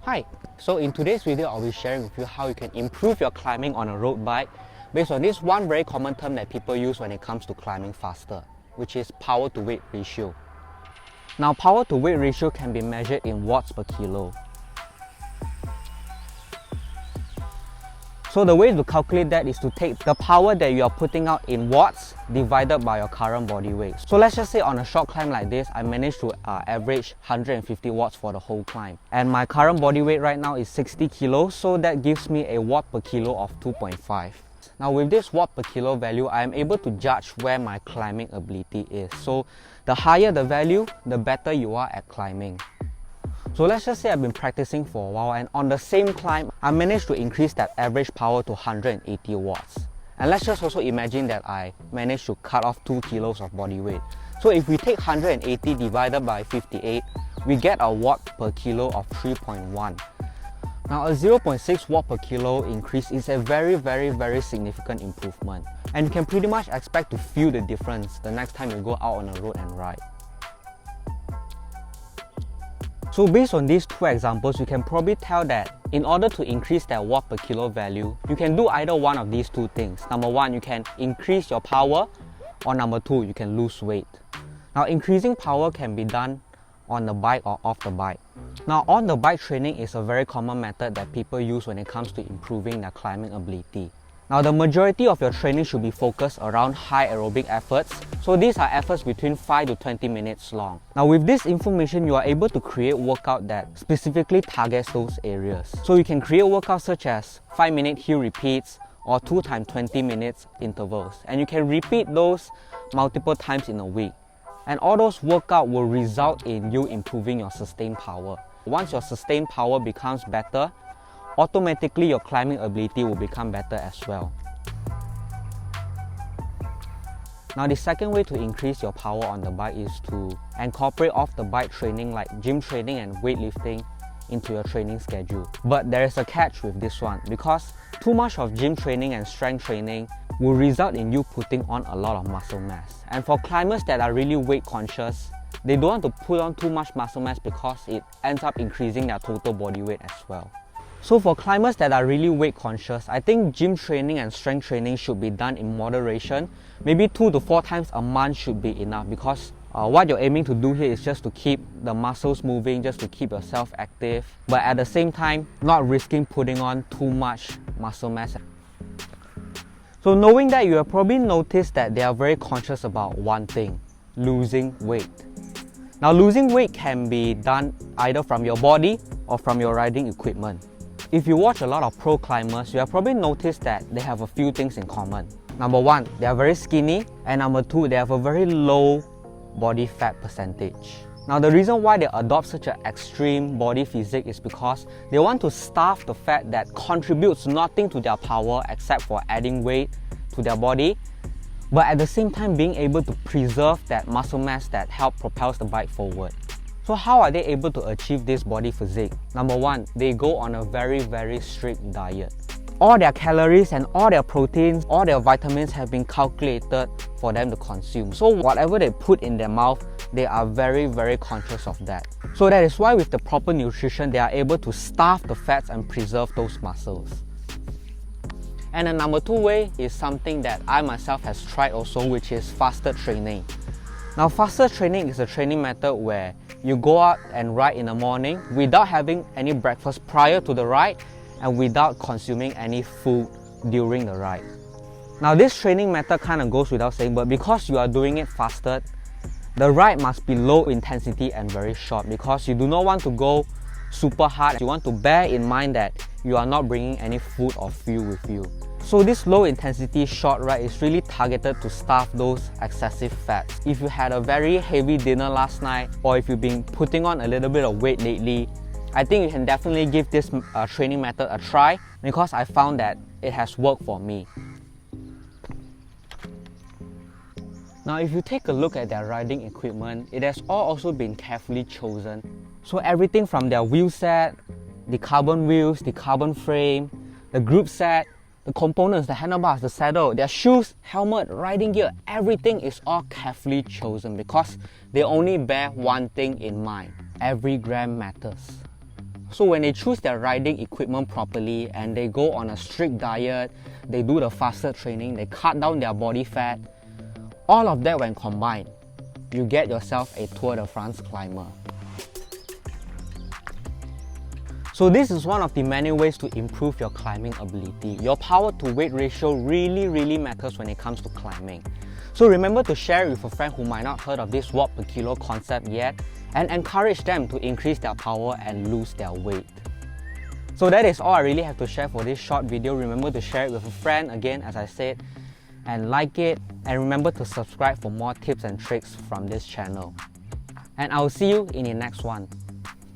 Hi, so in today's video I'll be sharing with you how you can improve your climbing on a road bike based on this one very common term that people use when it comes to climbing faster, which is power to weight ratio. Now power to weight ratio can be measured in watts per kilo. So the way to calculate that is to take the power that you are putting out in watts divided by your current body weight. So let's just say on a short climb like this, I managed to average 150 watts for the whole climb. And my current body weight right now is 60 kilos, so that gives me a watt per kilo of 2.5. Now with this watt per kilo value, I am able to judge where my climbing ability is. So the higher the value, the better you are at climbing. So let's just say I've been practicing for a while and on the same climb, I managed to increase that average power to 180 watts. And let's just also imagine that I managed to cut off 2 kilos of body weight. So if we take 180 divided by 58, we get a watt per kilo of 3.1. Now a 0.6 watt per kilo increase is a very significant improvement. And you can pretty much expect to feel the difference the next time you go out on a road and ride. So based on these two examples, you can probably tell that in order to increase that watt per kilo value, you can do either one of these two things. Number one, you can increase your power, or number two, you can lose weight. Now increasing power can be done on the bike or off the bike. Now on the bike training is a very common method that people use when it comes to improving their climbing ability. Now the majority of your training should be focused around high aerobic efforts. So these are efforts between 5 to 20 minutes long. Now with this information, you are able to create workout that specifically targets those areas. So you can create workouts such as 5-minute hill repeats or 2 times 20 minutes intervals. And you can repeat those multiple times in a week. And all those workouts will result in you improving your sustained power. Once your sustained power becomes better, automatically your climbing ability will become better as well. Now the second way to increase your power on the bike is to incorporate off the bike training like gym training and weightlifting into your training schedule. But there is a catch with this one, because too much of gym training and strength training will result in you putting on a lot of muscle mass. And for climbers that are really weight conscious, they don't want to put on too much muscle mass because it ends up increasing their total body weight as well. So for climbers that are really weight conscious, I think gym training and strength training should be done in moderation. Maybe 2 to 4 times a month should be enough, because what you're aiming to do here is just to keep the muscles moving, just to keep yourself active, but at the same time not risking putting on too much muscle mass. So knowing that, you have probably noticed that they are very conscious about one thing: losing weight. Now losing weight can be done either from your body or from your riding equipment. If you watch a lot of pro climbers, you have probably noticed that they have a few things in common. Number one, they are very skinny, and number two, they have a very low body fat percentage. Now the reason why they adopt such an extreme body physique is because they want to starve the fat that contributes nothing to their power except for adding weight to their body, but at the same time being able to preserve that muscle mass that helps propel the bike forward. So how are they able to achieve this body physique? Number one, they go on a very strict diet. All their calories and all their proteins, all their vitamins have been calculated for them to consume. So whatever they put in their mouth, they are very conscious of that. So that is why with the proper nutrition, they are able to starve the fats and preserve those muscles. And the number two way is something that I myself has tried also, which is fasted training. Now fasted training is a training method where you go out and ride in the morning without having any breakfast prior to the ride and without consuming any food during the ride. Now this training method kind of goes without saying, but because you are doing it fasted, the ride must be low intensity and very short, because you do not want to go super hard. You want to bear in mind that you are not bringing any food or fuel with you. So this low intensity short ride is really targeted to starve those excessive fats. If you had a very heavy dinner last night, or if you've been putting on a little bit of weight lately, I think you can definitely give this training method a try, because I found that it has worked for me. Now if you take a look at their riding equipment, it has all also been carefully chosen. So everything from their wheel set, the carbon wheels, the carbon frame, the group set, the components, the handlebars, the saddle, their shoes, helmet, riding gear, everything is all carefully chosen because they only bear one thing in mind: every gram matters. So when they choose their riding equipment properly and they go on a strict diet, they do the fasted training, they cut down their body fat, all of that when combined, you get yourself a Tour de France climber. So this is one of the many ways to improve your climbing ability. Your power to weight ratio really matters when it comes to climbing. So remember to share it with a friend who might not heard of this watt per kilo concept yet, and encourage them to increase their power and lose their weight. So that is all I really have to share for this short video. Remember to share it with a friend again, as I said, and like it, and remember to subscribe for more tips and tricks from this channel. And I will see you in the next one.